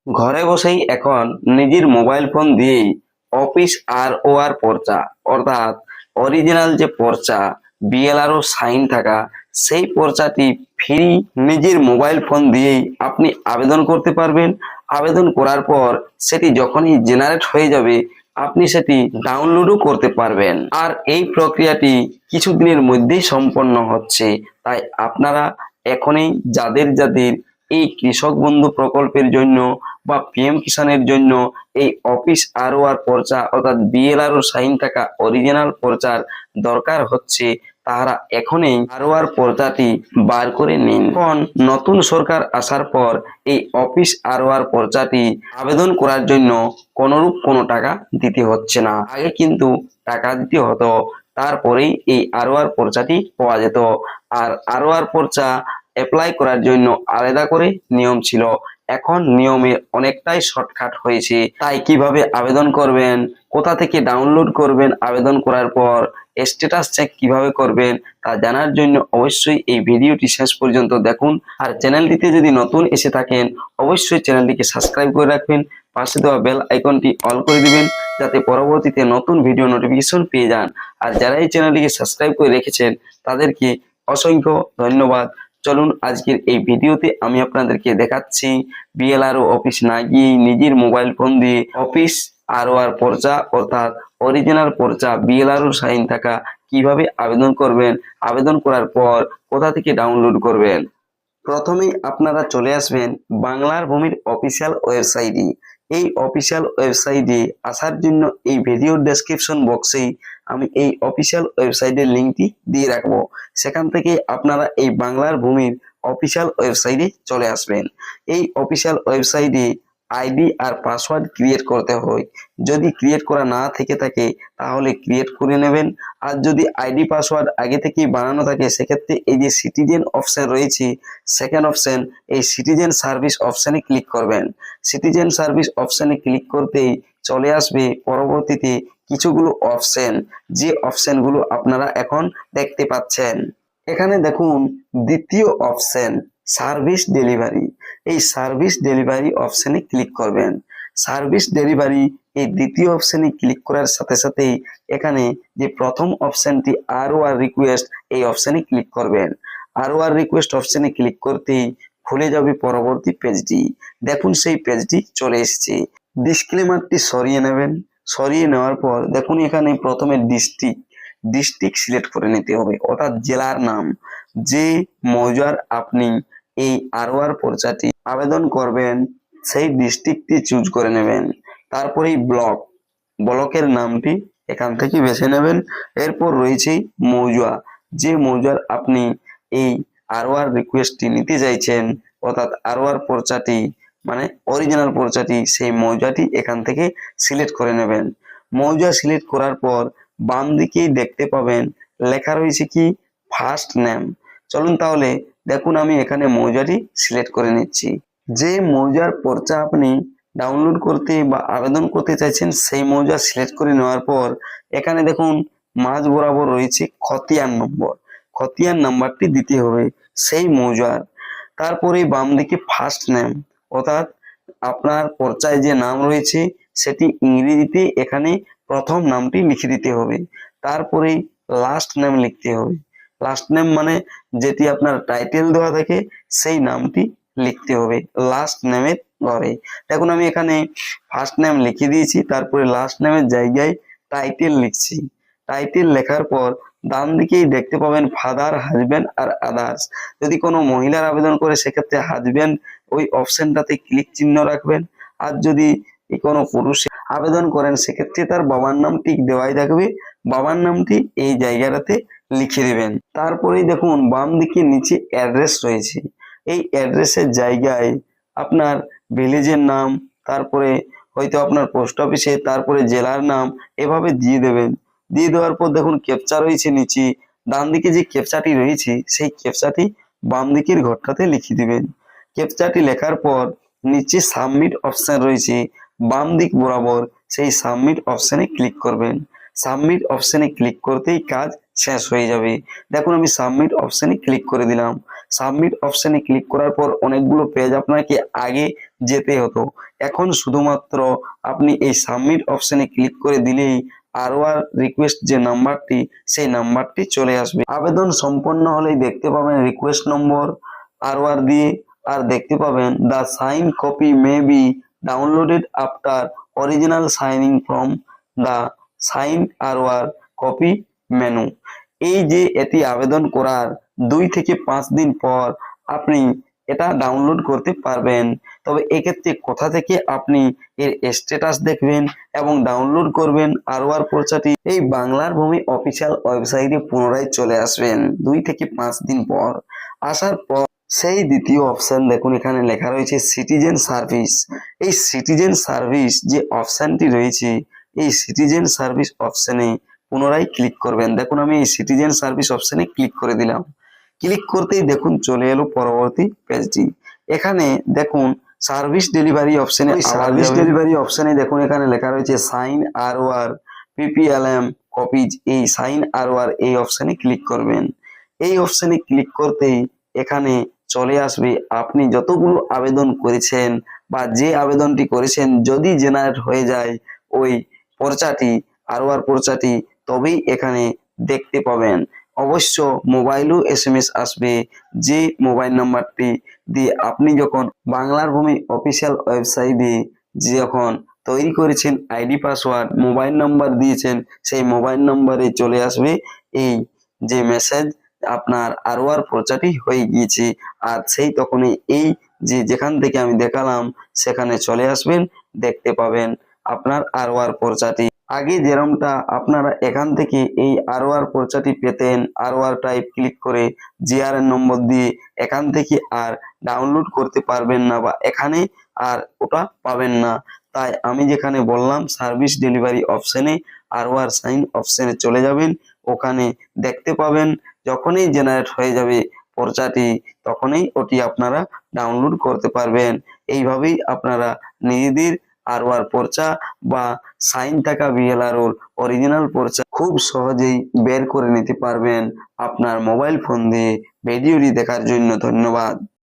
ঘরে বসেই এখন নিজের মোবাইল ফোন দিয়েই অফিস আর পর্চা অর্থাৎ অরিজিনাল যে পর্চা বিএলআরও সাইন থাকা সেই পর্চাটি ফ্রি নিজের মোবাইল ফোন দিয়েই আপনি আবেদন করতে পারবেন। আবেদন করার পর সেটি যখনই জেনারেট হয়ে যাবে আপনি সেটি ডাউনলোডও করতে পারবেন। আর এই প্রক্রিয়াটি কিছুদিনের মধ্যেই সম্পন্ন হচ্ছে। তাই আপনারা এখনই যাদের যাদের এই কৃষক বন্ধু প্রকল্পের জন্য বা পিএম কিষানের জন্য এই অফিস আর পর্চা অর্থাৎ বিএলআরও সাইন থাকা অরিজিনাল পর্চার দরকার হচ্ছে, তারা এখনই আর পর্চাটি বার করে নিন। এখন নতুন সরকার আসার পর এই অফিস আর পর্চাটি আবেদন করার জন্য কোনরূপ কোনো টাকা দিতে হচ্ছে না। আগে কিন্তু টাকা দিতে হতো, তারপরেই এই আর পর্চাটি পাওয়া যেত। আর আর পর্চা অ্যাপ্লাই করার জন্য আলাদা করে নিয়ম ছিল, এখন নিয়মের অনেকটাই শর্টকাট হয়েছে। তাই কিভাবে আবেদন করবেন, কোথা থেকে ডাউনলোড করবেন, আবেদন করার পর স্ট্যাটাস চেক কিভাবে করবেন তা জানার জন্য অবশ্যই এই ভিডিওটি শেষ পর্যন্ত দেখুন। আর চ্যানেলটিতে যদি নতুন এসে থাকেন অবশ্যই চ্যানেলটিকে সাবস্ক্রাইব করে রাখবেন, পাশে দেওয়া বেল আইকনটি অল করে দিবেন যাতে পরবর্তীতে নতুন ভিডিও নোটিফিকেশন পেয়ে যান। আর যারা এই চ্যানেলটিকে সাবস্ক্রাইব করে রেখেছেন তাদেরকে অসংখ্য ধন্যবাদ। চলুন আজকের এই ভিডিওতে আমি আপনাদেরকে দেখাচ্ছি বিএলআরও অফিস না গিয়ে নিজের মোবাইল ফোন দিয়ে অফিস আর পর্চা অর্থাৎ অরিজিনাল পর্চা বিএলআরও সাইন থাকা কিভাবে আবেদন করবেন, আবেদন করার পর কোথা থেকে ডাউনলোড করবেন। প্রথমেই আপনারা চলে আসবেন বাংলার ভূমির অফিসিয়াল ওয়েবসাইটে। এই অফিসিয়াল ওয়েবসাইটে আসার জন্য এই ভিডিওর ডেসক্রিপশন বক্সেই আমি এই অফিসিয়াল ওয়েবসাইটের লিঙ্কটি দিয়ে রাখবো। সেখান থেকে আপনারা এই বাংলার ভূমির অফিসিয়াল ওয়েবসাইটে চলে আসবেন। এই অফিসিয়াল ওয়েবসাইটে আইডি আর পাসওয়ার্ড ক্রিয়েট করতে হয়। যদি ক্রিয়েট করা না থেকে থাকে তাহলে ক্রিয়েট করে নেবেন। আর যদি আইডি পাসওয়ার্ড আগে থেকেই বানানো থাকে সেক্ষেত্রে এই যে সিটিজেন অপশন রয়েছে সেকেন্ড অপশন, এই সিটিজেন সার্ভিস অপশনে ক্লিক করবেন। সিটিজেন সার্ভিস অপশনে ক্লিক করতেই চলে আসবে পরবর্তীতে কিছুগুলো অপশন, যে অপশনগুলো আপনারা এখন দেখতে পাচ্ছেন। এখানে দেখুন দ্বিতীয় অপশন সার্ভিস ডেলিভারি, এই সার্ভিস ডেলিভারি অপশনে ক্লিক করবেন। সার্ভিস ডেলিভারি এই দ্বিতীয় অপশনে ক্লিক করার সাথে সাথেই এখানে যে প্রথম অপশনটি আর রিকোয়েস্ট এই অপশনে ক্লিক করবেন। আর রিকোয়েস্ট অপশনে ক্লিক করতেই খুলে যাবে পরবর্তী পেজটি। দেখুন সেই পেজটি চলে এসেছে। ডিসক্লেমারটি সরিয়ে নেবেন। সরিয়ে নেওয়ার পর দেখুন এখানে প্রথমে ডিস্ট্রিক্ট সিলেক্ট করে নিতে হবে, অর্থাৎ জেলার নাম। যে মৌজার আপনি এই আর পর্চাটি আবেদন করবেন সেই ডিস্ট্রিক্টটি চুজ করে নেবেন। তারপরেই ব্লকের নামটি এখান থেকে বেছে নেবেন। এরপর রয়েছে মৌজা, যে মৌজার আপনি এই আর রিকোয়েস্টটি নিতে চাইছেন অর্থাৎ আর পর্চাটি মানে অরিজিনাল পর্চাটি, সেই মৌজাটি এখান থেকে সিলেক্ট করে নেবেন। মৌজা সিলেক্ট করার পর বাম দিকেই দেখতে পাবেন লেখা রয়েছে কি ফার্স্ট নেম। চলুন তাহলে দেখুন আমি এখানে মৌজাটি সিলেক্ট করে নিচ্ছি। যে মৌজার পর্চা আপনি ডাউনলোড করতে বা আবেদন করতে চাইছেন সেই মৌজা সিলেক্ট করে নেওয়ার পর এখানে দেখুন মাঝ বরাবর রয়েছে খতিয়ান নম্বর, খতিয়ান নাম্বারটি দিতে হবে সেই মৌজার। তারপরে বাম দিকে ফার্স্ট নেম অর্থাৎ আপনার পর্চায় যে নাম রয়েছে সেটি ইংরেজিতে এখানে প্রথম নামটি লিখে দিতে হবে। তারপরে লাস্ট নেম লিখতে হবে। লাস্ট নেম মানে যেটি আপনার টাইটেল দেওয়া থাকে সেই নামটি লিখতে হবে লাস্ট নেমের ঘরে। দেখুন আমি এখানে ফার্স্ট নেম লিখে দিয়েছি, তারপরে লাস্ট নেমের জায়গায় টাইটেল লিখছি। টাইটেল লেখার পর ডান দিকেই দেখতে পাবেন ফাদার, হাজবেন্ড আর আদার্স। যদি কোনো মহিলার আবেদন করে সেক্ষেত্রে হাজবেন্ড ওই অপশনটাতে ক্লিক চিহ্ন রাখবেন। আর যদি কোনো পুরুষ আবেদন করেন সেক্ষেত্রে তার বাবার নাম ঠিক দেওয়াই থাকবে, বাবার নামটি এই জায়গাটাতে লিখে দেবেন। তারপরেই দেখুন বাম দিকে নিচে অ্যাড্রেস রয়েছে। এই অ্যাড্রেসের জায়গায় আপনার ভিলেজের নাম, তারপরে হয়তো আপনার পোস্ট অফিসে, তারপরে জেলার নাম এভাবে দিয়ে দেবেন। দিয়ে দেওয়ার পর দেখুন ক্যাপচা রয়েছে নিচে। ডান দিকে যে ক্যাপচাটি রয়েছে সেই ক্যাপচাটি বাম দিকের ঘরটাতে লিখে দিবেন। ক্যাপচাটি লেখার পর নিচে সাবমিট অপশন রয়েছে বাম দিক বরাবর, সেই সাবমিট অপশনে ক্লিক করবেন। সাবমিট অপশনে ক্লিক করতেই কাজ শেষ হয়ে যাবে। দেখুন আমি সাবমিট অপশনে ক্লিক করে দিলাম। সাবমিট অপশনে ক্লিক করার পর অনেকগুলো পেজ আপনাকে আগে যেতে হতো। এখন শুধুমাত্র আপনি এই সাবমিট অপশনে ক্লিক করে দিলেই আরওআর রিকোয়েস্ট যে নাম্বারটি, সেই নাম্বারটি চলে আসবে। আবেদন সম্পন্ন হলেই দেখতে পাবেন রিকোয়েস্ট নম্বর আরওআর দিয়ে, আর দেখতে পাবেন the sign copy may be downloaded after original signing from the sign ROR copy menu. এই যে এটি আবেদন করার 2 থেকে 5 দিন পর আপনি এটা ডাউনলোড করতে পারবেন। তবে এক্ষেত্রে কোথা থেকে আপনি এর স্ট্যাটাস দেখবেন এবং ডাউনলোড করবেন আরওআর পর্চাটি, এই বাংলার ভূমি অফিসিয়াল ওয়েবসাইটে পুনরায় চলে আসবেন 2 থেকে 5 দিন পর। আসার পর সেই দ্বিতীয় অপশন দেখুন, এখানে লেখা রয়েছে সিটিজেন সার্ভিস। এই সিটিজেন সার্ভিস যে অপশনটি রয়েছে, এই সিটিজেন সার্ভিস অপশনে পুনরায় ক্লিক করবেন। দেখুন আমি এই সিটিজেন সার্ভিস অপশনে ক্লিক করে দিলাম। ক্লিক করতেই দেখুন চলে এলো পরবর্তী পেজটি। এখানে দেখুন সার্ভিস ডেলিভারি অপশনে, সার্ভিস ডেলিভারি অপশনে দেখুন এখানে লেখা রয়েছে সাইন আরওআর পিপিএলএম কপিজ। এই সাইন আরওআর এই অপশনে ক্লিক করবেন। এই অপশনে ক্লিক করতেই এখানে চলে আসবে আপনি যতগুলো আবেদন করেছেন বা যে আবেদনটি করেছেন, যদি জেনারেট হয়ে যায় ওই পর্চাটি, আরওআর পর্চাটি, তবেই এখানে দেখতে পাবেন। অবশ্য মোবাইলও এসএমএস আসবে, যে মোবাইল নাম্বারটি দিয়ে আপনি যখন বাংলার ভূমি অফিসিয়াল ওয়েবসাইটে যখন তৈরি করেছেন আইডি পাসওয়ার্ড, মোবাইল নাম্বার দিয়েছেন, সেই মোবাইল নাম্বারে চলে আসবে এই যে মেসেজ আপনার আরওআর পর্চাটি হয়ে গিয়েছে। আর সেই তখনই এই যে যেখান থেকে আমি দেখালাম সেখানে চলে আসবেন, দেখতে পাবেন আপনার আরওআর পর্চাটি। আগে যেরকমটা আপনারা এখান থেকে এই আরওআর পর্চাটি পেতেন, আরওআর টাইপ ক্লিক করে জিআরএন নম্বর দিয়ে এখান থেকে আর ডাউনলোড করতে পারবেন না বা এখানে আর ওটা পাবেন না। তাই আমি যেখানে বললাম সার্ভিস ডেলিভারি অপশনে আরওআর সাইন অপশনে চলে যাবেন, ওখানে দেখতে পাবেন যখনই জেনারেট হয়ে যাবে পর্চাটি তখনই ওটি আপনারা ডাউনলোড করতে পারবেন। এইভাবেই আপনারা নিজেদের আরওআর পর্চা বা সাইন থাকা বিএলআরওর অরিজিনাল পর্চা খুব সহজেই বের করে নিতে পারবেন আপনার মোবাইল ফোন দিয়ে। ভিডিওটি দেখার জন্য ধন্যবাদ।